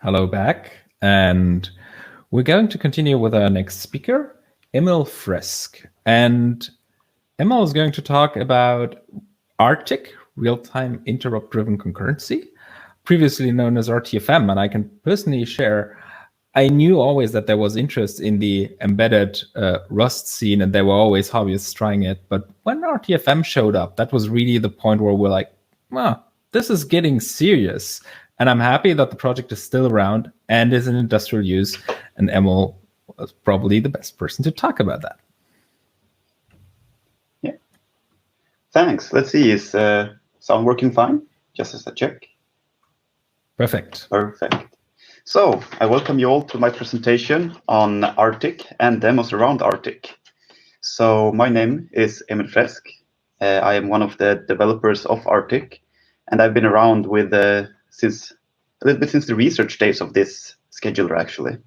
Hello back. And we're going to continue with our next speaker, Emil Fresk. And Emil is going to talk about RTIC, Real-Time Interrupt-driven Concurrency, previously known as RTFM. And I can personally share, I knew always that there was interest in the embedded Rust scene, and there were always hobbyists trying it. But when RTFM showed up, that was really the point where we're like, well, this is getting serious. And I'm happy that the project is still around and is in industrial use. And Emil was probably the best person to talk about that. Yeah. Thanks. Let's see. Is sound working fine? Just as a check. Perfect. Perfect. So I welcome you all to my presentation on RTIC and demos around RTIC. So my name is Emil Fresk. I am one of the developers of RTIC, and I've been around with since a little bit since the research days of this scheduler, actually.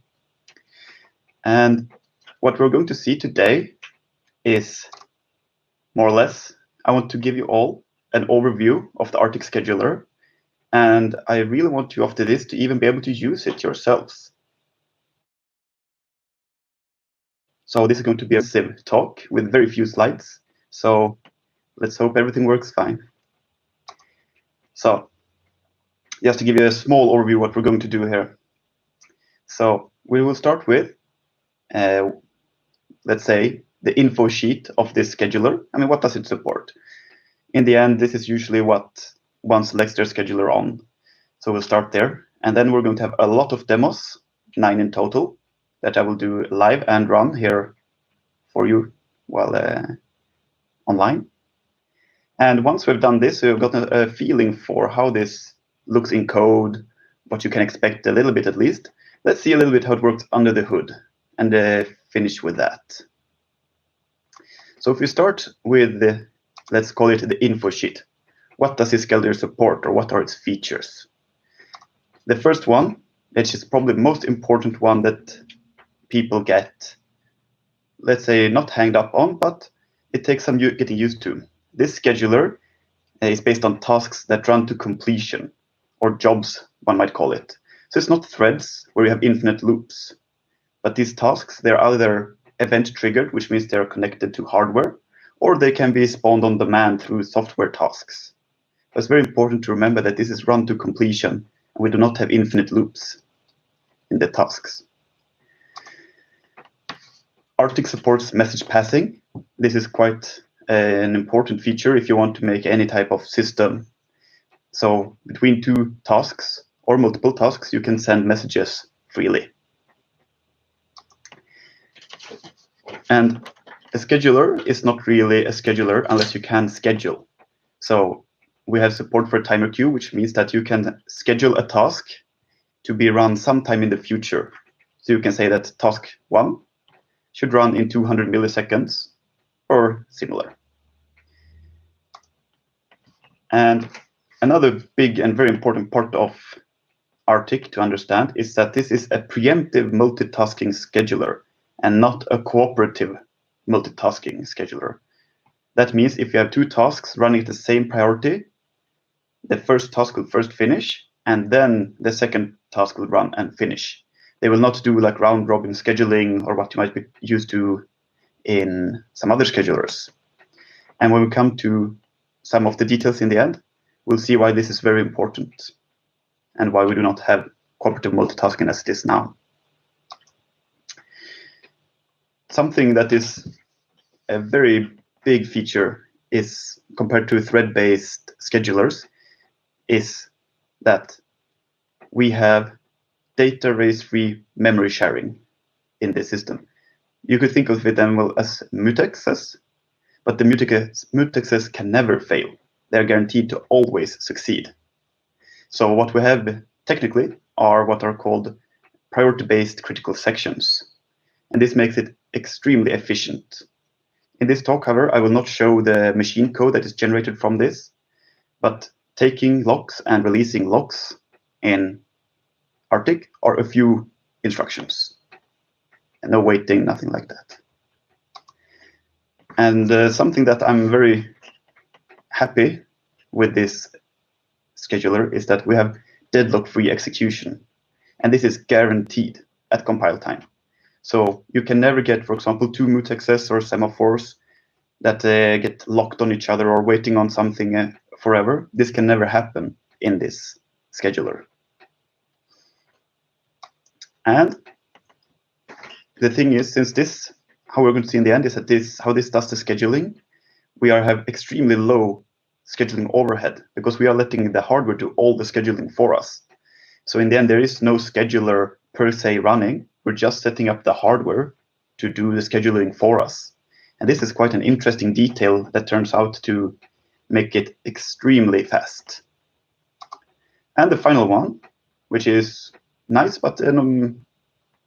And what we're going to see today is more or less, I want to give you all an overview of the RTIC scheduler. And I really want you after this to even be able to use it yourselves. So this is going to be a simple talk with very few slides. So let's hope everything works fine. So just to give you a small overview of what we're going to do here. So we will start with, let's say, the info sheet of this scheduler. I mean, what does it support? In the end, this is usually what one selects their scheduler on. So we'll start there. And then we're going to have a lot of demos, 9 in total, that I will do live and run here for you while online. And once we've done this, we've gotten a feeling for how this looks in code, what you can expect a little bit at least. Let's see a little bit how it works under the hood and finish with that. So if we start with let's call it the info sheet. What does this scheduler support, or what are its features? The first one, which is probably the most important one that people get, let's say, not hanged up on, but it takes some getting used to. This scheduler is based on tasks that run to completion, or jobs, one might call it. So it's not threads where you have infinite loops, but these tasks, they're either event triggered, which means they're connected to hardware, or they can be spawned on demand through software tasks. It's very important to remember that this is run to completion, and we do not have infinite loops in the tasks. RTIC supports message passing. This is quite an important feature if you want to make any type of system. So between two tasks or multiple tasks, you can send messages freely. And a scheduler is not really a scheduler unless you can schedule. So we have support for a timer queue, which means that you can schedule a task to be run sometime in the future. So you can say that task 1 should run in 200 milliseconds or similar. And another big and very important part of RTIC to understand is that this is a preemptive multitasking scheduler and not a cooperative multitasking scheduler. That means if you have two tasks running at the same priority, the first task will first finish, and then the second task will run and finish. They will not do like round-robin scheduling or what you might be used to in some other schedulers. And when we come to some of the details in the end, we'll see why this is very important and why we do not have cooperative multitasking as it is now. Something that is a very big feature is compared to thread-based schedulers is that we have data race-free memory sharing in this system. You could think of it as mutexes, but the mutexes can never fail. They're guaranteed to always succeed. So what we have technically are what are called priority-based critical sections. And this makes it extremely efficient. In this talk, however, I will not show the machine code that is generated from this, but taking locks and releasing locks in RTIC are a few instructions. And no waiting, nothing like that. And something that I'm very happy with this scheduler is that we have deadlock-free execution. And this is guaranteed at compile time. So you can never get, for example, two mutexes or semaphores that get locked on each other or waiting on something forever. This can never happen in this scheduler. And the thing is, since this, how we're going to see in the end is that how this does the scheduling, we have extremely low scheduling overhead because we are letting the hardware do all the scheduling for us. So in the end, there is no scheduler per se running. We're just setting up the hardware to do the scheduling for us. And this is quite an interesting detail that turns out to make it extremely fast. And the final one, which is nice, but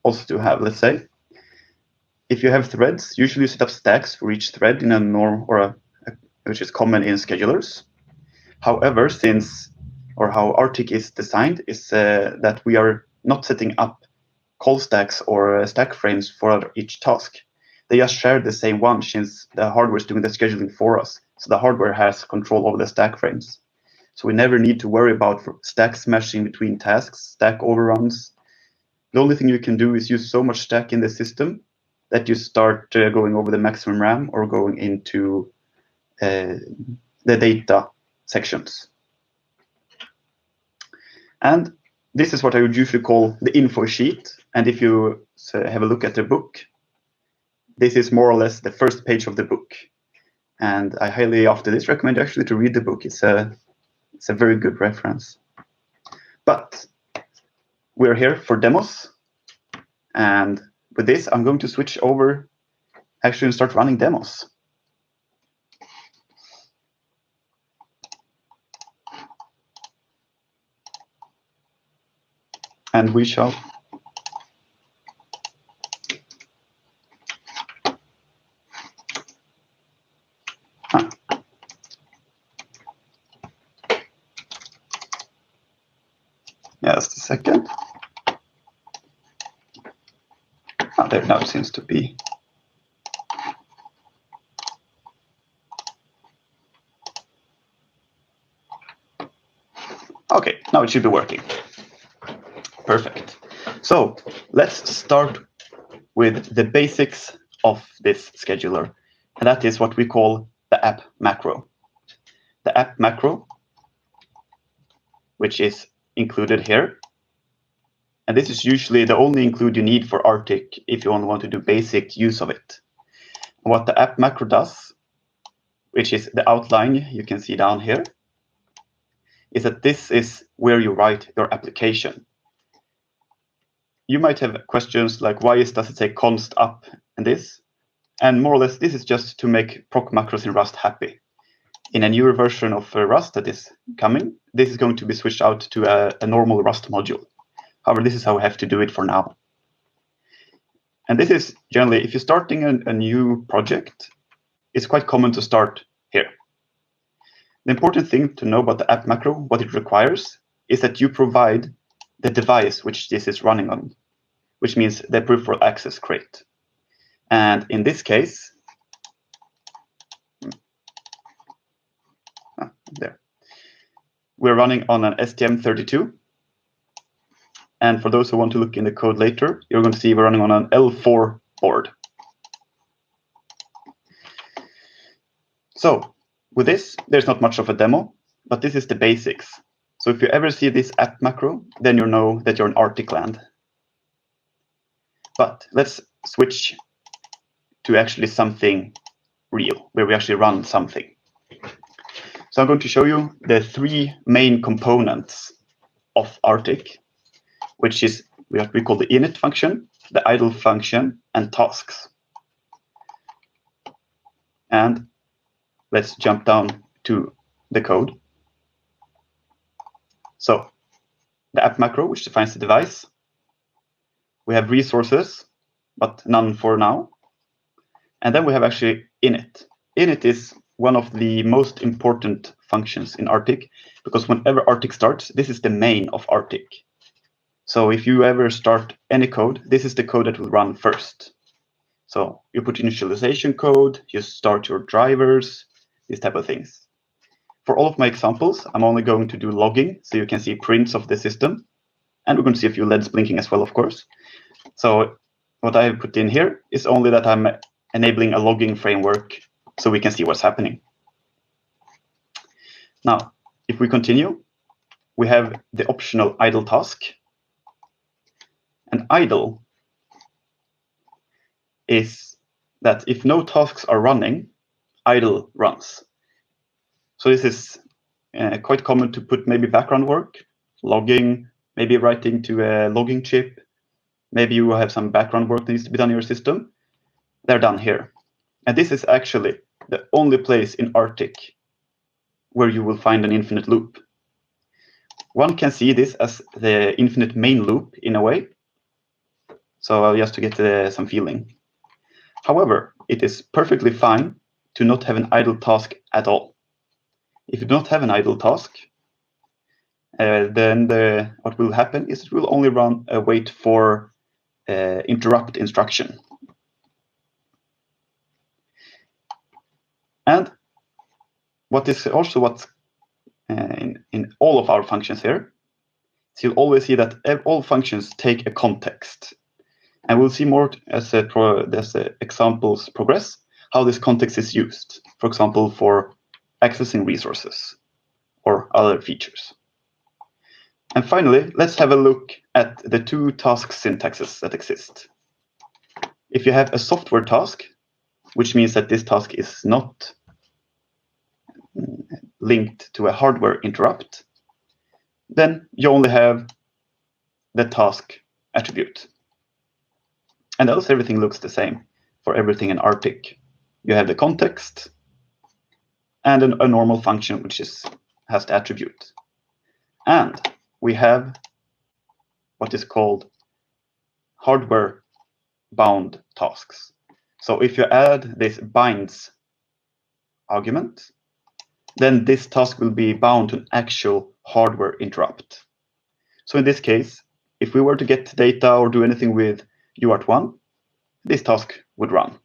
also to have, let's say, if you have threads, usually you set up stacks for each thread in a norm which is common in schedulers. However, how RTIC is designed is that we are not setting up call stacks or stack frames for each task. They just share the same one since the hardware is doing the scheduling for us. So the hardware has control over the stack frames. So we never need to worry about stack smashing between tasks, stack overruns. The only thing you can do is use so much stack in the system that you start going over the maximum RAM or going into the data sections. And this is what I would usually call the info sheet. And if you have a look at the book, this is more or less the first page of the book. And I highly, after this, recommend actually to read the book. It's a very good reference. But we're here for demos. And with this, I'm going to switch over actually and start running demos. And we shall just a second. There now seems to be. Okay, now it should be working. Perfect. So let's start with the basics of this scheduler, and that is what we call the app macro. The app macro, which is included here. And this is usually the only include you need for RTIC if you only want to do basic use of it. What the app macro does, which is the outline you can see down here, is that this is where you write your application. You might have questions like, why does it say const up and this? And more or less, this is just to make proc macros in Rust happy. In a newer version of Rust that is coming, this is going to be switched out to a normal Rust module. However, this is how we have to do it for now. And this is generally, if you're starting a new project, it's quite common to start here. The important thing to know about the app macro, what it requires, is that you provide the device which this is running on, which means the peripheral access crate. And in this case, we're running on an STM32. And for those who want to look in the code later, you're going to see we're running on an L4 board. So with this, there's not much of a demo, but this is the basics. So if you ever see this app macro, then you know that you're in RTIC land. But let's switch to actually something real, where we actually run something. So I'm going to show you the three main components of RTIC, which is what we call the init function, the idle function, and tasks. And let's jump down to the code. So the app macro, which defines the device. We have resources, but none for now. And then we have actually init. Init is one of the most important functions in RTIC, because whenever RTIC starts, this is the main of RTIC. So if you ever start any code, this is the code that will run first. So you put initialization code, you start your drivers, these type of things. For all of my examples, I'm only going to do logging, so you can see prints of the system. And we're going to see a few LEDs blinking as well, of course. So what I put in here is only that I'm enabling a logging framework so we can see what's happening. Now, if we continue, we have the optional idle task. And idle is that if no tasks are running, idle runs. So this is quite common to put maybe background work, logging, maybe writing to a logging chip. Maybe you have some background work that needs to be done in your system. They're done here. And this is actually the only place in RTIC where you will find an infinite loop. One can see this as the infinite main loop in a way. So just to get some feeling. However, it is perfectly fine to not have an idle task at all. If you don't have an idle task, then what will happen is it will only run a wait for interrupt instruction. And what is also what's in all of our functions here, so you'll always see that all functions take a context. And we'll see more as examples progress, how this context is used, for example, for accessing resources or other features. And finally, let's have a look at the two task syntaxes that exist. If you have a software task, which means that this task is not linked to a hardware interrupt, then you only have the task attribute. And else everything looks the same for everything in RTIC. You have the context and a normal function which has the attribute. And we have what is called hardware bound tasks. So if you add this binds argument, then this task will be bound to an actual hardware interrupt. So in this case, if we were to get data or do anything with UART1, this task would run.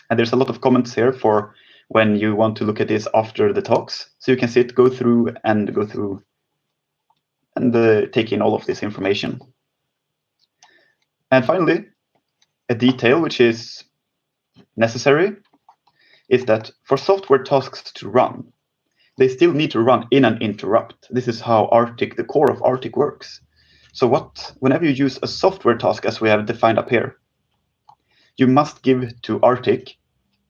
And there's a lot of comments here for when you want to look at this after the talks. So you can see it go through and take in all of this information. And finally, a detail which is necessary is that for software tasks to run, they still need to run in an interrupt. This is how RTIC, the core of RTIC works. So whenever you use a software task, as we have defined up here, you must give to RTIC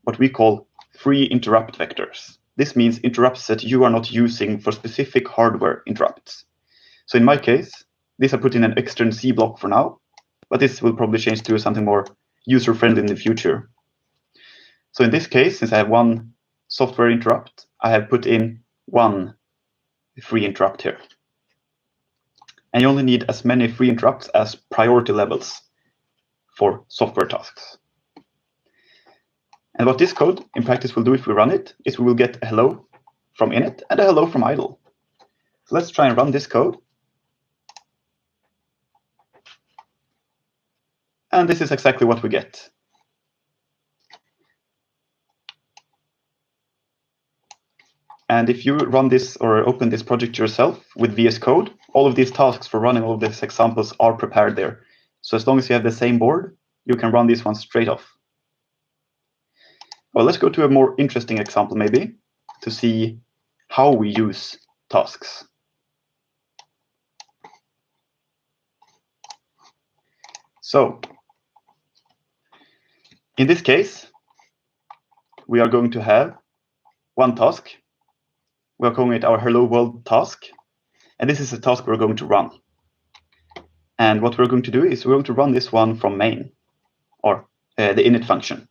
what we call free interrupt vectors. This means interrupts that you are not using for specific hardware interrupts. So in my case, these are put in an extern C block for now, but this will probably change to something more user-friendly in the future. So in this case, since I have one software interrupt, I have put in one free interrupt here. And you only need as many free interrupts as priority levels for software tasks. And what this code in practice will do if we run it is we will get a hello from init and a hello from idle. So let's try and run this code. And this is exactly what we get. And if you run this or open this project yourself with VS Code, all of these tasks for running all of these examples are prepared there. So as long as you have the same board, you can run these ones straight off. Well, let's go to a more interesting example maybe to see how we use tasks. So in this case, we are going to have one task. We're calling it our hello world task. And this is a task we're going to run. And what we're going to do is we're going to run this one from main, or the init function.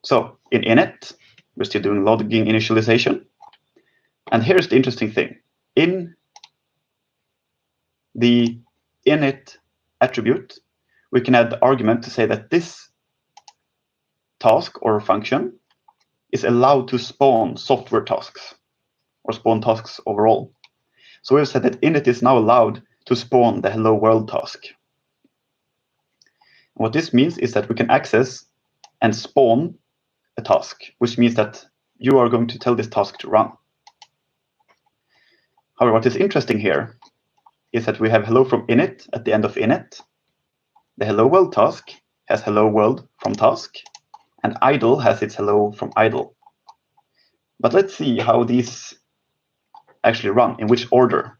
So in init, we're still doing logging initialization. And here's the interesting thing. In the init attribute, we can add the argument to say that this task or function is allowed to spawn software tasks or spawn tasks overall. So we've said that init is now allowed to spawn the hello world task. What this means is that we can access and spawn a task, which means that you are going to tell this task to run. However, what is interesting here is that we have hello from init at the end of init. The hello world task has hello world from task, and idle has its hello from idle. But let's see how these actually run, in which order.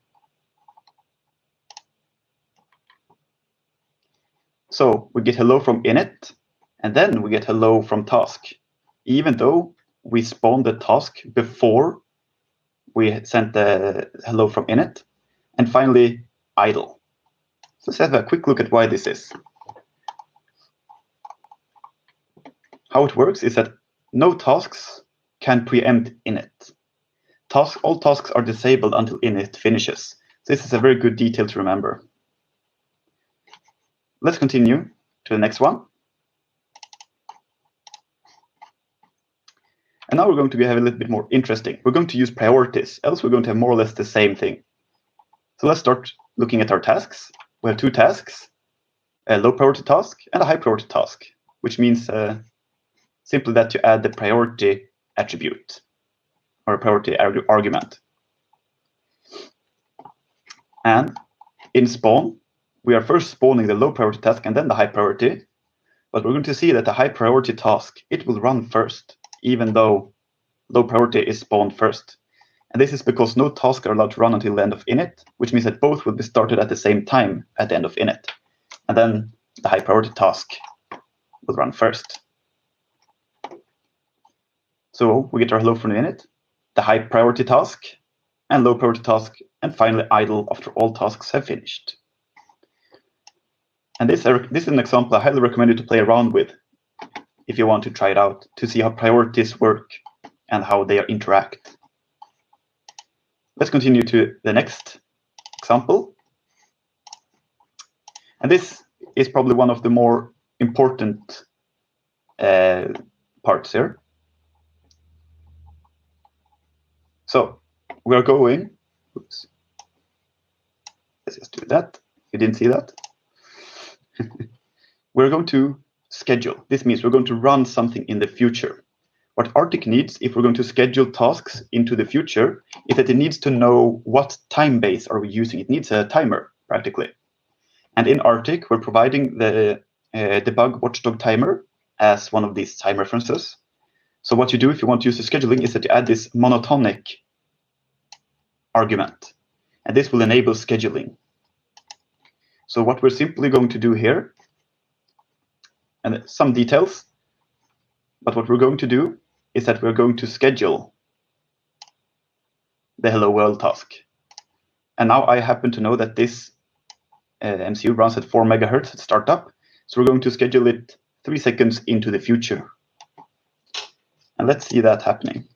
So we get hello from init, and then we get hello from task, even though we spawned the task before we sent the hello from init. And finally, idle. So let's have a quick look at why this is. How it works is that no tasks can preempt init. All tasks are disabled until init finishes. This is a very good detail to remember. Let's continue to the next one. And now we're going to have a little bit more interesting. We're going to use priorities, else we're going to have more or less the same thing. So let's start looking at our tasks. We have two tasks, a low priority task and a high priority task, which means simply that you add the priority attribute or a priority argument. And in spawn, we are first spawning the low priority task and then the high priority. But we're going to see that the high priority task, it will run first, even though low priority is spawned first. And this is because no tasks are allowed to run until the end of init, which means that both will be started at the same time at the end of init. And then the high priority task will run first. So we get our hello from the init, the high priority task, and low priority task, and finally idle after all tasks have finished. And this is an example I highly recommend you to play around with if you want to try it out, to see how priorities work and how they interact. Let's continue to the next example. And this is probably one of the more important parts here. So we are going, oops, let's just do that. You didn't see that. We're going to schedule. This means we're going to run something in the future. What RTIC needs, if we're going to schedule tasks into the future, is that it needs to know what time base are we using. It needs a timer, practically. And in RTIC, we're providing the debug watchdog timer as one of these time references. So what you do if you want to use the scheduling is that you add this monotonic argument. And this will enable scheduling. So what we're simply going to do here, and some details, but what we're going to do is that we're going to schedule the hello world task. And now I happen to know that this MCU runs at 4 megahertz at startup. So we're going to schedule it 3 seconds into the future. And let's see that happening.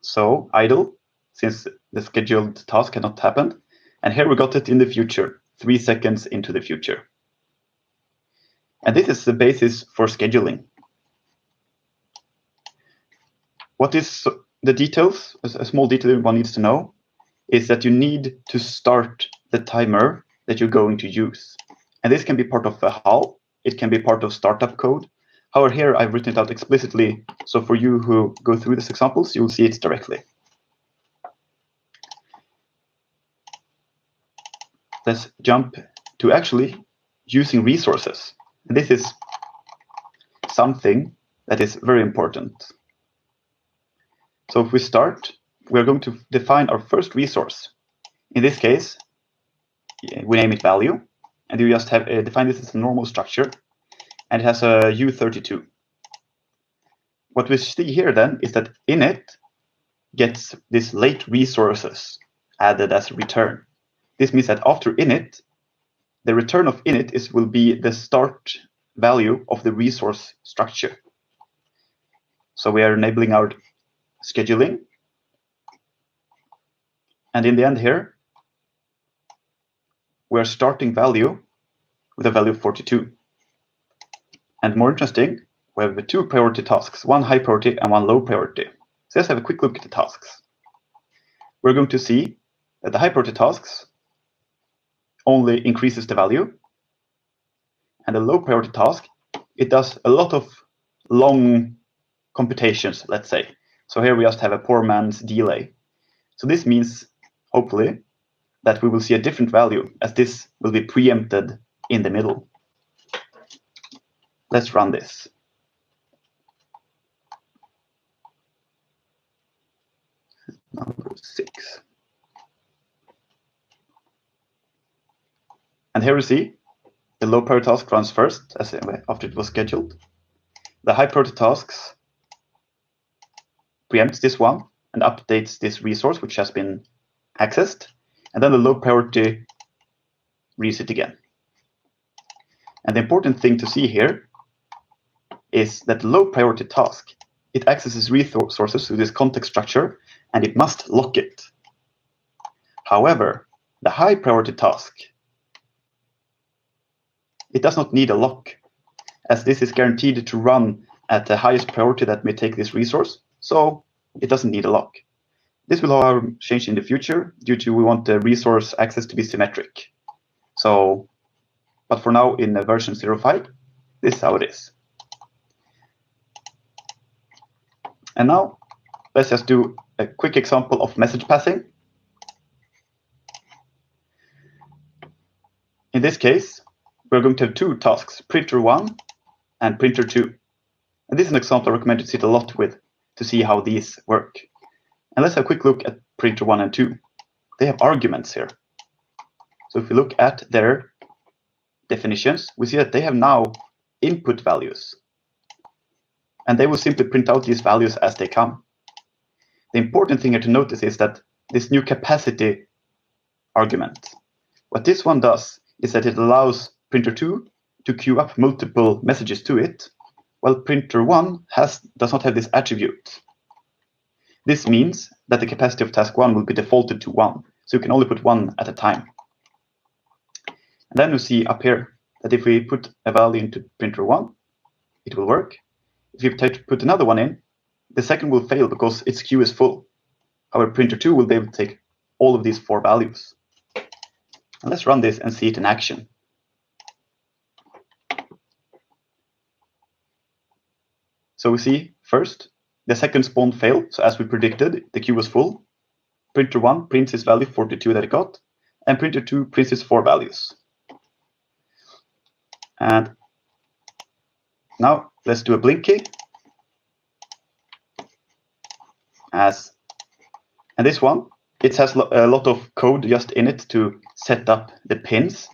So idle, since the scheduled task had not happened. And here we got it in the future, 3 seconds into the future. And this is the basis for scheduling. What is the details? A small detail one needs to know is that you need to start the timer that you're going to use. And this can be part of a HAL. It can be part of startup code. However, here I've written it out explicitly. So for you who go through these examples, you'll see it directly. Let's jump to actually using resources. And this is something that is very important. So if we start, we're going to define our first resource. In this case, we name it value, and you just have define this as a normal structure, and it has a U32. What we see here then is that init gets this late resources added as a return. This means that after init, the return of init will be the start value of the resource structure. So we are enabling our scheduling. And in the end here, we're starting value with a value of 42. And more interesting, we have 2 priority tasks, one high priority and one low priority. So let's have a quick look at the tasks. We're going to see that the high priority tasks only increases the value. And the low priority task, it does a lot of long computations, let's say. So here we just have a poor man's delay. So this means, hopefully, that we will see a different value, as this will be preempted in the middle. Let's run this. Number 6. And here we see the low priority task runs first, as after it was scheduled. The high priority tasks preempts this one and updates this resource which has been accessed, and then the low priority reads it again. And the important thing to see here is that the low priority task, it accesses resources through this context structure, and it must lock it. However, the high priority task, it does not need a lock, as this is guaranteed to run at the highest priority that may take this resource, so it doesn't need a lock. This will, however, change in the future due to we want the resource access to be symmetric. So, but for now, in version 0.5, this is how it is. And now, let's just do a quick example of message passing. In this case, we're going to have two tasks, printer 1 and printer 2. And this is an example I recommend to sit a lot with to see how these work. And let's have a quick look at printer 1 and 2. They have arguments here. So if we look at their definitions, we see that they have now input values. And they will simply print out these values as they come. The important thing here to notice is that this new capacity argument, what this one does is that it allows printer 2 to queue up multiple messages to it, while printer 1 does not have this attribute. This means that the capacity of task 1 will be defaulted to 1, so you can only put 1 at a time. And then you see up here that if we put a value into printer 1, it will work. If you put another one in, the second will fail because its queue is full. However, printer 2 will be able to take all of these 4 values. And let's run this and see it in action. So we see first, the second spawn failed. So as we predicted, the queue was full. Printer 1 prints its value 42 that it got, and printer 2 prints its 4 values. And now let's do a blinky. And this one, it has a lot of code just in it to set up the pins.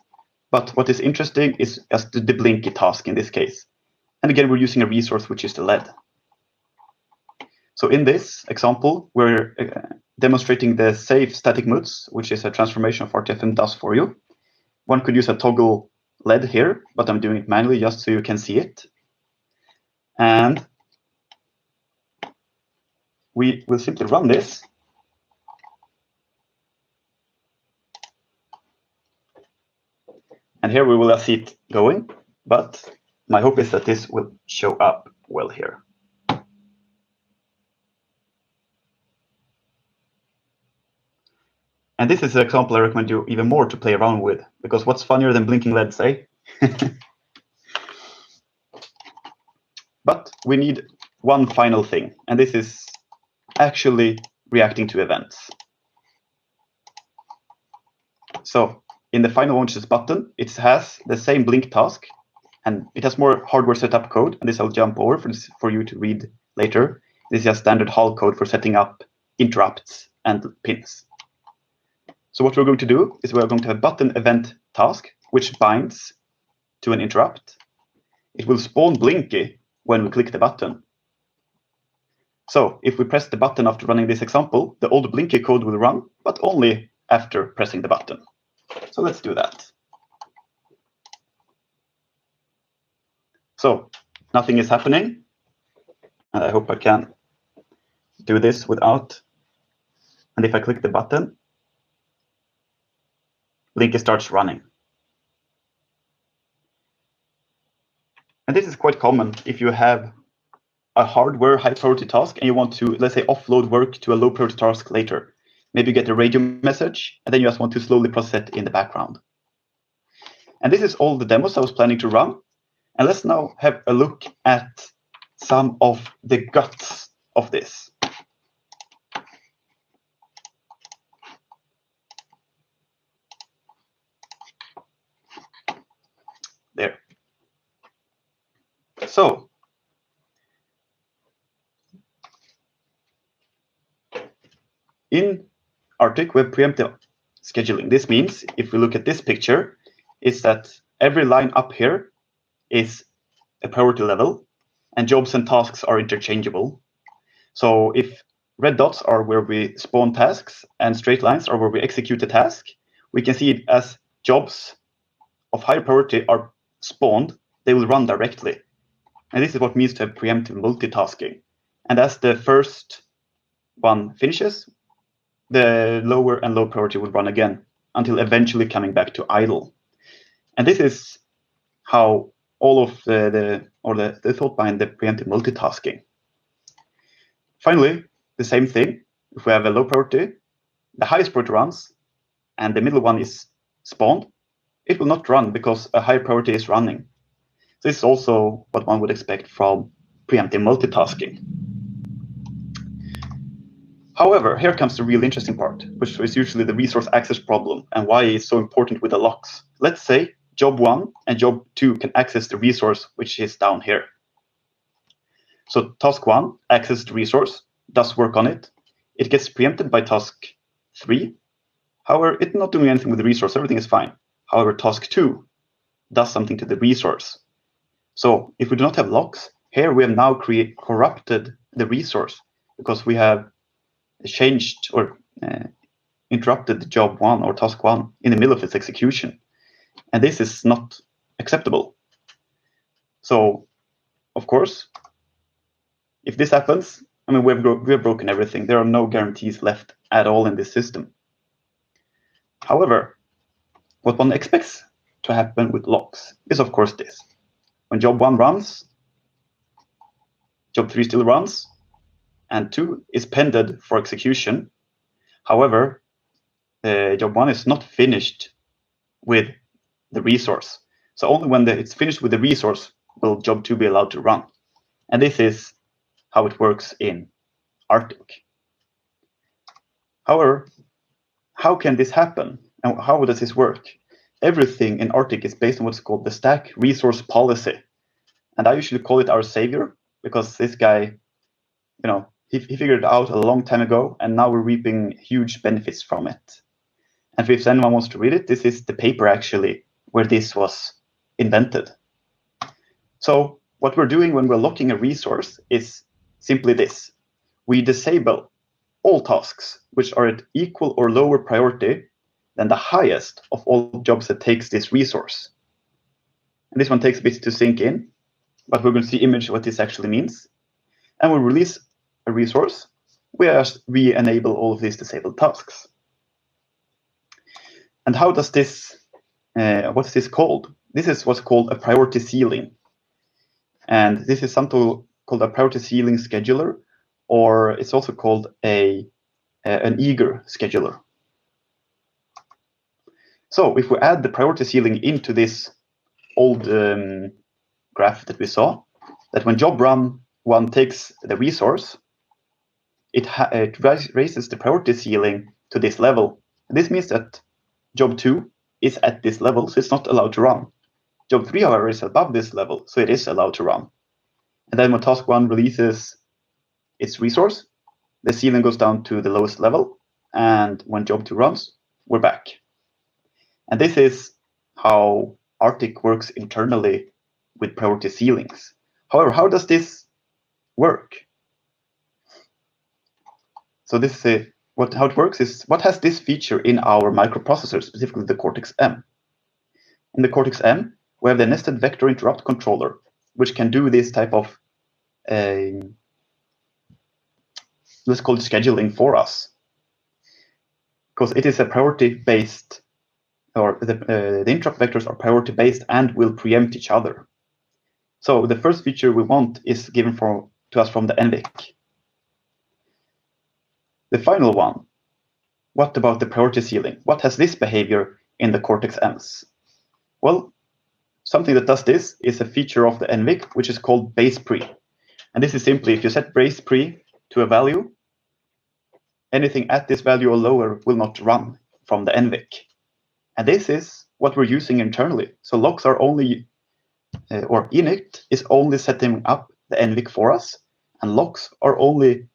But what is interesting is just the blinky task in this case. And again, we're using a resource, which is the LED. So in this example, we're demonstrating the safe static moods, which is a transformation of RTFM does for you. One could use a toggle LED here, but I'm doing it manually just so you can see it. And we will simply run this. And here we will see it going, but my hope is that this will show up well here. And this is an example I recommend you even more to play around with, because what's funnier than blinking LEDs, eh? But we need one final thing, and this is actually reacting to events. So in the final launches button, it has the same blink task, and it has more hardware setup code, and this I'll jump over for you to read later. This is just standard HAL code for setting up interrupts and pins. So what we're going to do is we're going to have a button event task, which binds to an interrupt. It will spawn blinky when we click the button. So if we press the button after running this example, the old blinky code will run, but only after pressing the button. So let's do that. So nothing is happening. And I hope I can do this without. And if I click the button, blinky starts running. And this is quite common if you have a hardware high priority task and you want to, let's say, offload work to a low priority task later. Maybe you get a radio message and then you just want to slowly process it in the background. And this is all the demos I was planning to run. And let's now have a look at some of the guts of this. There. So, in RTIC, we have preemptive scheduling. This means, if we look at this picture, is that every line up here is a priority level, and jobs and tasks are interchangeable. So if red dots are where we spawn tasks and straight lines are where we execute the task, we can see it as jobs of higher priority are spawned, they will run directly. And this is what means to have preemptive multitasking. And as the first one finishes, the lower and low priority will run again until eventually coming back to idle. And this is how all of the thought behind the preemptive multitasking. Finally, the same thing. If we have a low priority, the highest priority runs, and the middle one is spawned, it will not run because a high priority is running. This is also what one would expect from preemptive multitasking. However, here comes the real interesting part, which is usually the resource access problem and why it's so important with the locks. Let's say job 1 and job 2 can access the resource, which is down here. So task 1 accesses the resource, does work on it. It gets preempted by task 3. However, it's not doing anything with the resource. Everything is fine. However, task 2 does something to the resource. So if we do not have locks, here we have now corrupted the resource because we have changed or interrupted job 1 or task 1 in the middle of its execution. And this is not acceptable. So, of course, if this happens, I mean, we have broken everything. There are no guarantees left at all in this system. However, what one expects to happen with locks is, of course, this. When job 1 runs, job 3 still runs, and 2 is pended for execution. However, job 1 is not finished with the resource. So only when it's finished with the resource will job 2 be allowed to run. And this is how it works in RTIC. However, how can this happen? And how does this work? Everything in RTIC is based on what's called the stack resource policy. And I usually call it our savior because this guy, he figured it out a long time ago, and now we're reaping huge benefits from it. And if anyone wants to read it, this is the paper actually where this was invented. So what we're doing when we're locking a resource is simply this. We disable all tasks which are at equal or lower priority than the highest of all jobs that takes this resource. And this one takes a bit to sink in, but we're going to see image what this actually means. And we release a resource where we enable all of these disabled tasks. And how does this, what's this called? This is what's called a priority ceiling. And this is something called a priority ceiling scheduler, or it's also called an eager scheduler. So if we add the priority ceiling into this old graph that we saw, that when job 1 takes the resource, it raises the priority ceiling to this level. This means that job 2 is at this level, so it's not allowed to run. Job 3, however, is above this level, so it is allowed to run. And then when task 1 releases its resource, the ceiling goes down to the lowest level, and when job 2 runs, we're back. And this is how RTIC works internally with priority ceilings. However, how does this work? So this is how it works is what has this feature in our microprocessor, specifically the Cortex-M. In the Cortex-M, we have the nested vector interrupt controller, which can do this type of let's call it scheduling for us, because it is a priority-based, or the interrupt vectors are priority-based and will preempt each other. So the first feature we want is given to us from the NVIC. The final one, what about the priority ceiling? What has this behavior in the Cortex-Ms? Well, something that does this is a feature of the NVIC, which is called base pre. And this is simply if you set base pre to a value, anything at this value or lower will not run from the NVIC. And this is what we're using internally. So locks are only, or init is only setting up the NVIC for us, and locks are only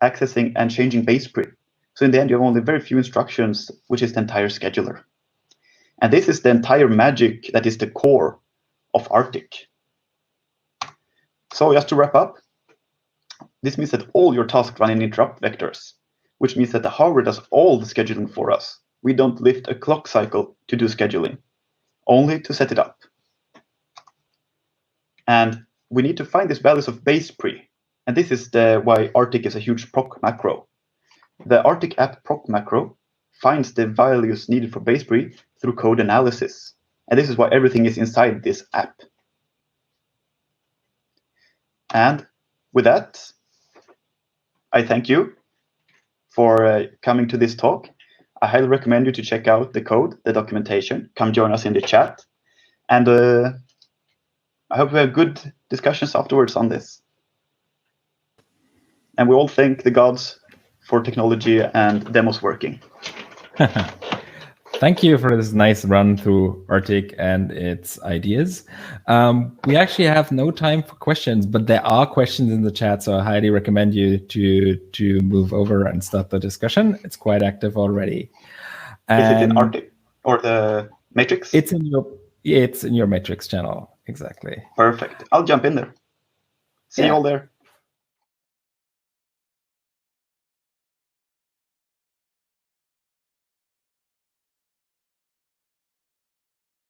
accessing and changing base pre. So in the end, you have only very few instructions, which is the entire scheduler. And this is the entire magic that is the core of RTIC. So just to wrap up, this means that all your tasks run in interrupt vectors, which means that the hardware does all the scheduling for us. We don't lift a clock cycle to do scheduling, only to set it up. And we need to find these values of base pre. And this is why RTIC is a huge proc macro. The RTIC app proc macro finds the values needed for base pre through code analysis. And this is why everything is inside this app. And with that, I thank you for coming to this talk. I highly recommend you to check out the code, the documentation. Come join us in the chat. And I hope we have good discussions afterwards on this. And we all thank the gods for technology and demos working. Thank you for this nice run through RTIC and its ideas. We actually have no time for questions, but there are questions in the chat, so I highly recommend you to move over and start the discussion. It's quite active already. Is it in RTIC or the Matrix? It's in your Matrix channel, exactly. Perfect. I'll jump in there. See you all there.